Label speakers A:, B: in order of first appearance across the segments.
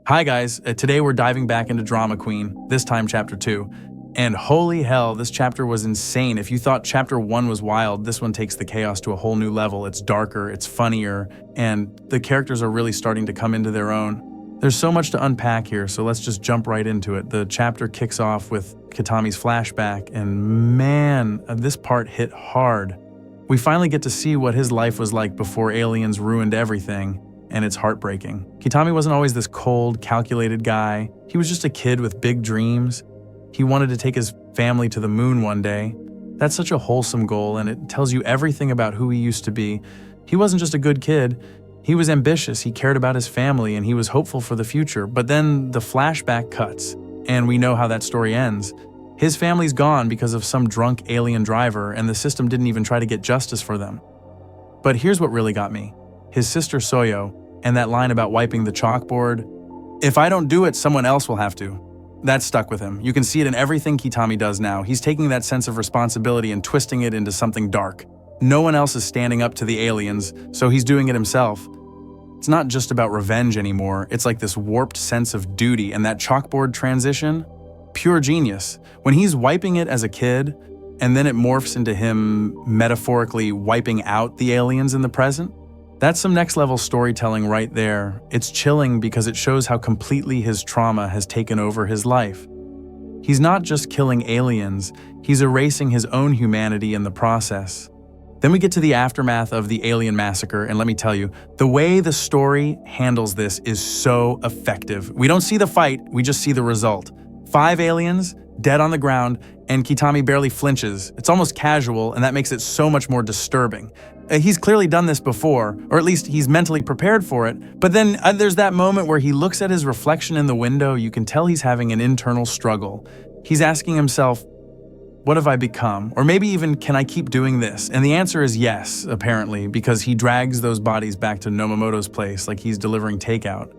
A: Hi guys, today we're diving back into Drama Queen, this time chapter 2. And holy hell, this chapter was insane. If you thought chapter 1 was wild, this one takes the chaos to a whole new level. It's darker, it's funnier, and the characters are really starting to come into their own. There's so much to unpack here, so let's just jump right into it. The chapter kicks off with Kitami's flashback, and man, this part hit hard. We finally get to see what his life was like before aliens ruined everything. And it's heartbreaking. Kitami wasn't always this cold, calculated guy. He was just a kid with big dreams. He wanted to take his family to the moon one day. That's such a wholesome goal, and it tells you everything about who he used to be. He wasn't just a good kid. He was ambitious, he cared about his family, and he was hopeful for the future. But then the flashback cuts, and we know how that story ends. His family's gone because of some drunk alien driver, and the system didn't even try to get justice for them. But here's what really got me. His sister Soyo, and that line about wiping the chalkboard. If I don't do it, someone else will have to. That stuck with him. You can see it in everything Kitami does now. He's taking that sense of responsibility and twisting it into something dark. No one else is standing up to the aliens, so he's doing it himself. It's not just about revenge anymore. It's like this warped sense of duty, and that chalkboard transition, pure genius. When he's wiping it as a kid, and then it morphs into him metaphorically wiping out the aliens in the present, that's some next-level storytelling right there. It's chilling because it shows how completely his trauma has taken over his life. He's not just killing aliens, he's erasing his own humanity in the process. Then we get to the aftermath of the alien massacre, and let me tell you, the way the story handles this is so effective. We don't see the fight, we just see the result. 5 aliens, dead on the ground, and Kitami barely flinches. It's almost casual, and that makes it so much more disturbing. He's clearly done this before, or at least he's mentally prepared for it, but then there's that moment where he looks at his reflection in the window. You can tell he's having an internal struggle. He's asking himself, what have I become? Or maybe even, can I keep doing this? And the answer is yes, apparently, because he drags those bodies back to Nomomoto's place like he's delivering takeout.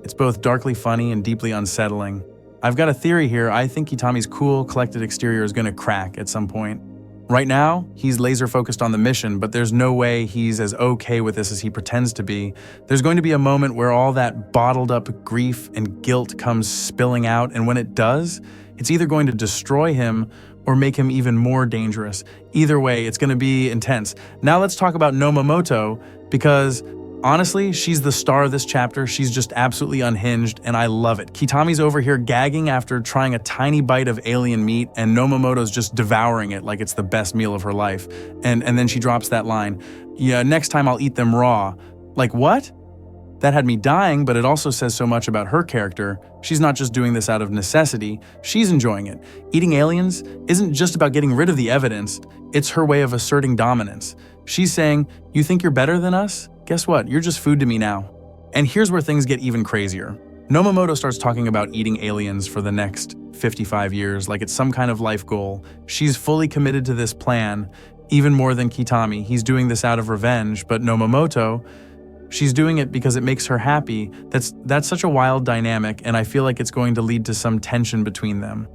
A: It's both darkly funny and deeply unsettling. I've got a theory here. I think Kitami's cool, collected exterior is going to crack at some point. Right now, he's laser focused on the mission, but there's no way he's as okay with this as he pretends to be. There's going to be a moment where all that bottled up grief and guilt comes spilling out, and when it does, it's either going to destroy him or make him even more dangerous. Either way, it's going to be intense. Now let's talk about Nomomoto, because honestly, she's the star of this chapter. She's just absolutely unhinged, and I love it. Kitami's over here gagging after trying a tiny bite of alien meat, and Nomomoto's just devouring it like it's the best meal of her life. And then she drops that line, yeah, next time I'll eat them raw. Like, what? That had me dying, but it also says so much about her character. She's not just doing this out of necessity, she's enjoying it. Eating aliens isn't just about getting rid of the evidence, it's her way of asserting dominance. She's saying, you think you're better than us? Guess what? You're just food to me now. And here's where things get even crazier. Nomomoto starts talking about eating aliens for the next 55 years, like it's some kind of life goal. She's fully committed to this plan, even more than Kitami. He's doing this out of revenge, but Nomomoto, she's doing it because it makes her happy. That's such a wild dynamic, and I feel like it's going to lead to some tension between them.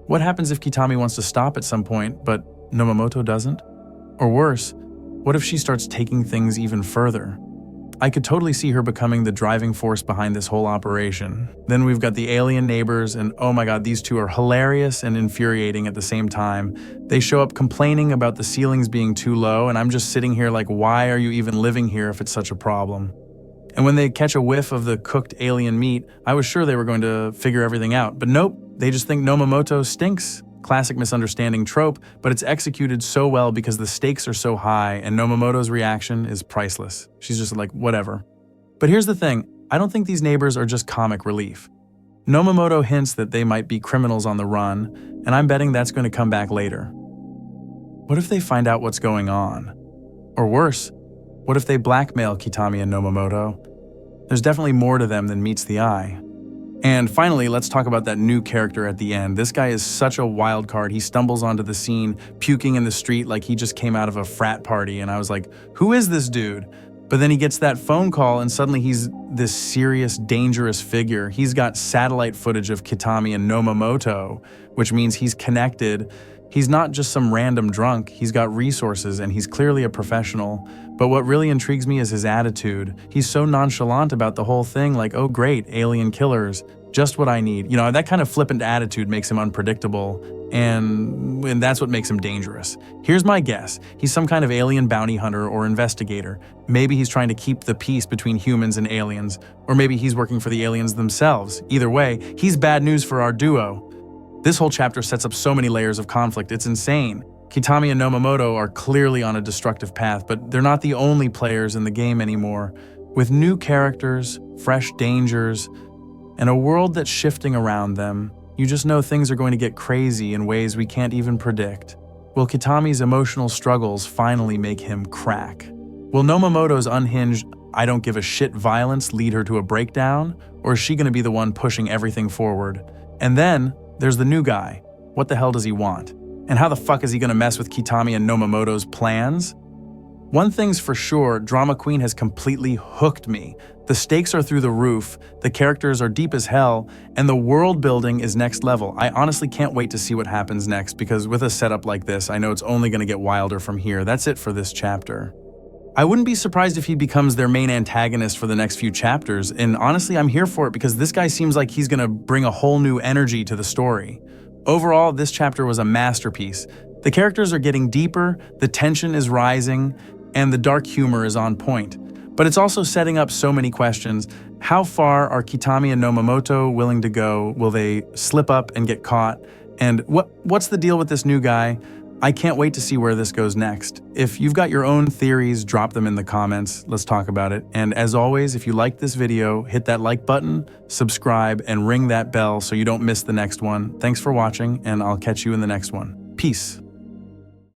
A: What happens if Kitami wants to stop at some point, but Nomomoto doesn't? Or worse, what if she starts taking things even further? I could totally see her becoming the driving force behind this whole operation. Then we've got the alien neighbors, and oh my god, these two are hilarious and infuriating at the same time. They show up complaining about the ceilings being too low, and I'm just sitting here like, why are you even living here if it's such a problem? And when they catch a whiff of the cooked alien meat, I was sure they were going to figure everything out, but nope, they just think Nomomoto stinks. Classic misunderstanding trope, but it's executed so well because the stakes are so high, and Nomomoto's reaction is priceless. She's just like, whatever. But here's the thing, I don't think these neighbors are just comic relief. Nomomoto hints that they might be criminals on the run, and I'm betting that's going to come back later. What if they find out what's going on? Or worse, what if they blackmail Kitami and Nomomoto? There's definitely more to them than meets the eye. And finally, let's talk about that new character at the end. This guy is such a wild card. He stumbles onto the scene, puking in the street like he just came out of a frat party, and I was like, who is this dude? But then he gets that phone call, and suddenly he's this serious, dangerous figure. He's got satellite footage of Kitami and Nomomoto, which means he's connected. He's not just some random drunk, he's got resources and he's clearly a professional. But what really intrigues me is his attitude. He's so nonchalant about the whole thing, like, oh great, alien killers, just what I need. You know, that kind of flippant attitude makes him unpredictable, and that's what makes him dangerous. Here's my guess. He's some kind of alien bounty hunter or investigator. Maybe he's trying to keep the peace between humans and aliens, or maybe he's working for the aliens themselves. Either way, he's bad news for our duo. This whole chapter sets up so many layers of conflict, it's insane. Kitami and Nomomoto are clearly on a destructive path, but they're not the only players in the game anymore. With new characters, fresh dangers, and a world that's shifting around them, you just know things are going to get crazy in ways we can't even predict. Will Kitami's emotional struggles finally make him crack? Will Nomomoto's unhinged, I don't give a shit violence lead her to a breakdown? Or is she going to be the one pushing everything forward? And then, there's the new guy. What the hell does he want? And how the fuck is he going to mess with Kitami and Nomomoto's plans? One thing's for sure, Drama Queen has completely hooked me. The stakes are through the roof, the characters are deep as hell, and the world building is next level. I honestly can't wait to see what happens next, because with a setup like this, I know it's only going to get wilder from here. That's it for this chapter. I wouldn't be surprised if he becomes their main antagonist for the next few chapters, and honestly, I'm here for it because this guy seems like he's going to bring a whole new energy to the story. Overall, this chapter was a masterpiece. The characters are getting deeper, the tension is rising, and the dark humor is on point. But it's also setting up so many questions. How far are Kitami and Nomomoto willing to go? Will they slip up and get caught? And what's the deal with this new guy? I can't wait to see where this goes next. If you've got your own theories, drop them in the comments. Let's talk about it. And as always, if you liked this video, hit that like button, subscribe, and ring that bell so you don't miss the next one. Thanks for watching, and I'll catch you in the next one. Peace.